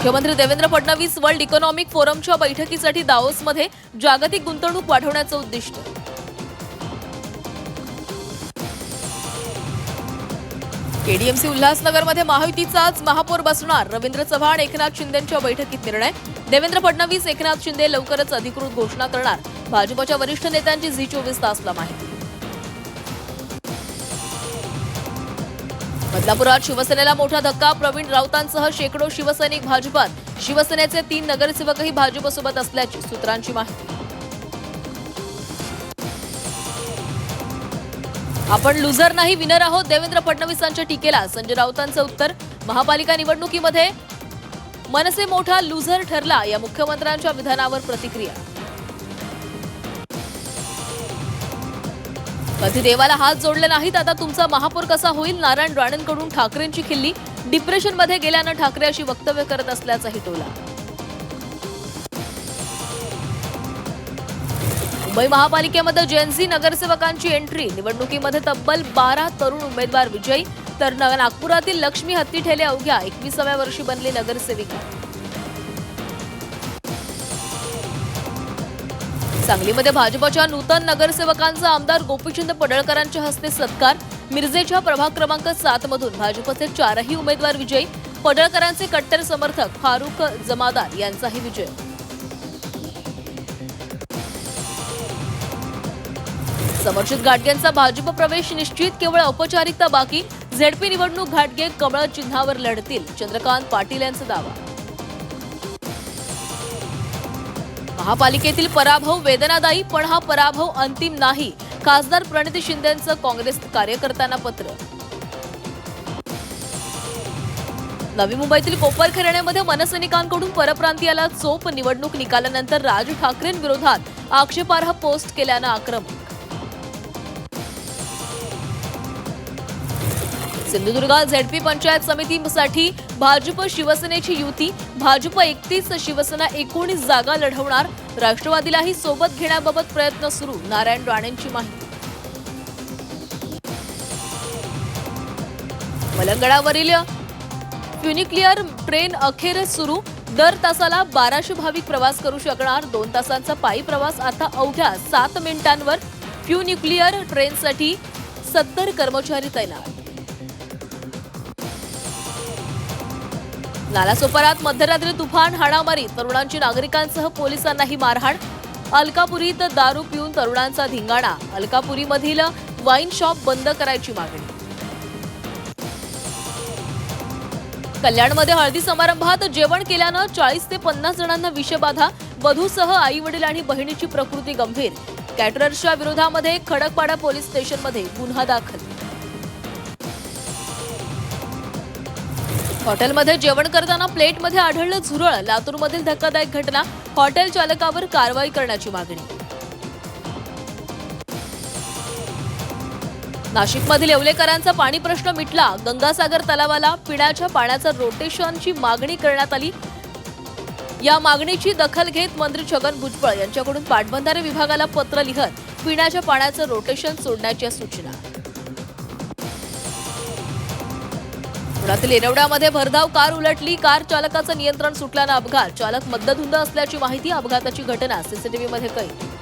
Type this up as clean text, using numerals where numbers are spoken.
मुख्यमंत्री Devendra Fadnavis world economic फोरमच्या बैठकीसाठी दाओसमध्ये जागतिक गुंतवणूक वाढवण्याचं उद्दिष्ट. केडीएमसी उल्हासनगरमध्ये महायुतीचाच महापौर बसणार. रवींद्र चव्हाण एकनाथ शिंदेंच्या बैठकीत निर्णय. देवेंद्र फडणवीस एकनाथ शिंदे लवकरच अधिकृत घोषणा करणार. भाजपच्या वरिष्ठ नेत्यांची झी 24 तासला माहिती. बदलापुरात शिवसेनेला मोठा धक्का. प्रवीण राऊतांसह शेकडो शिवसैनिक भाजपात. शिवसेनेचे 3 नगरसेवकही भाजपसोबत असल्याची सूत्रांची माहिती. आपण लुझर नाही विनर आहोत. देवेंद्र फडणवीसांच्या टीकेला संजय राऊतांचं उत्तर. महापालिका निवडणुकीमध्ये मनसे मोठा लुझर ठरला. या मुख्यमंत्र्यांच्या विधानावर प्रतिक्रिया. कधी देवाला हात जोडले नाहीत, आता तुमचा महापौर कसा होईल? नारायण राणेंकडून ठाकरेंची खिल्ली. डिप्रेशनमध्ये गेल्यानं ठाकरे अशी वक्तव्य करत असल्याचाही टोला. मुंबई महापालिकेमध्ये जेएनझी नगरसेवकांची एंट्री. निवडणुकीमध्ये तब्बल 12 तरुण उमेदवार विजयी. तर नागपुरातील लक्ष्मी हत्तीठेले अवघ्या 21व्या वर्षी बनली नगरसेविका. सांगलीमध्ये भाजपच्या नूतन नगरसेवकांचा आमदार गोपीचंद पडळकरांच्या हस्ते सत्कार. मिरजेच्या प्रभाग क्रमांक 7 मधून भाजपचे 4ही उमेदवार विजयी. पडळकरांचे कट्टर समर्थक फारुख जमादार यांचाही विजय. समर्जित घाटगेंचा भाजप प्रवेश निश्चित, केवळ औपचारिकता बाकी. झेडपी निवडणूक घाटगे कमळ चिन्हावर लढतील. चंद्रकांत पाटील यांचा दावा. महापालिकेतील पराभव वेदनादायी, पण हा पराभव अंतिम नाही. खासदार प्रणिती शिंदेंचं काँग्रेस कार्यकर्त्यांना पत्र. नवी मुंबईतील कोपरखैरण्यामध्ये मनसैनिकांकडून परप्रांतीयाला चोप. निवडणूक निकालानंतर राज ठाकरेंविरोधात आक्षेपार्ह पोस्ट केल्यानं आक्रमक. सिंधुदुर्गात झेडपी पंचायत समितीसाठी भाजप शिवसेनेची युती. भाजप 31, शिवसेना 19 जागा लढवणार. राष्ट्रवादीलाही सोबत घेण्याबाबत प्रयत्न सुरू. नारायण राणेंची माहिती. मलंगडावरील फ्युनिक्युलर ट्रेन अखेर सुरू. दर तासाला 1200 भाविक प्रवास करू शकणार. 2 तासांचा पायी प्रवास आता अवघ्या 7 मिनिटांवर. फ्युनिक्युलर ट्रेनसाठी 70 कर्मचारी तैनात. नालासोपारात मध्यरात्री तुफान हाणामारी. तरुणांची नागरिकांसह पोलिसांनाही मारहाण. अलकापुरीत दारू पिऊन तरुणांचा धिंगाणा. अलकापुरीमधील वाईन शॉप बंद करायची मागणी. कल्याणमध्ये हळदी समारंभात जेवण केल्यानं 40 ते 50 जणांना विषबाधा. वधूसह आई वडील आणि बहिणीची प्रकृती गंभीर. कॅटरर्सच्या विरोधामध्ये खडकपाडा पोलीस स्टेशनमध्ये गुन्हा दाखल. हॉटेलमध्ये जेवण करताना प्लेटमध्ये आढळलं झुरळ. लातूरमधील धक्कादायक घटना. हॉटेल चालकावर कारवाई करण्याची मागणी. नाशिकमधील येवलेकरांचा पाणी प्रश्न मिटला. गंगासागर तलावाला पिण्याच्या पाण्याचं रोटेशनची मागणी करण्यात आली. या मागणीची दखल घेत मंत्री छगन भुजबळ यांच्याकडून पाटबंधारे विभागाला पत्र लिहत पिण्याच्या पाण्याचं रोटेशन सोडण्याच्या सूचना. पुण्यातील येरवड्यामध्ये भरधाव कार उलटली. कार चालकाचं नियंत्रण सुटल्यानं अपघात. चालक मद्यधुंद असल्याची माहिती. अपघाताची घटना सीसीटीव्हीमध्ये कैद.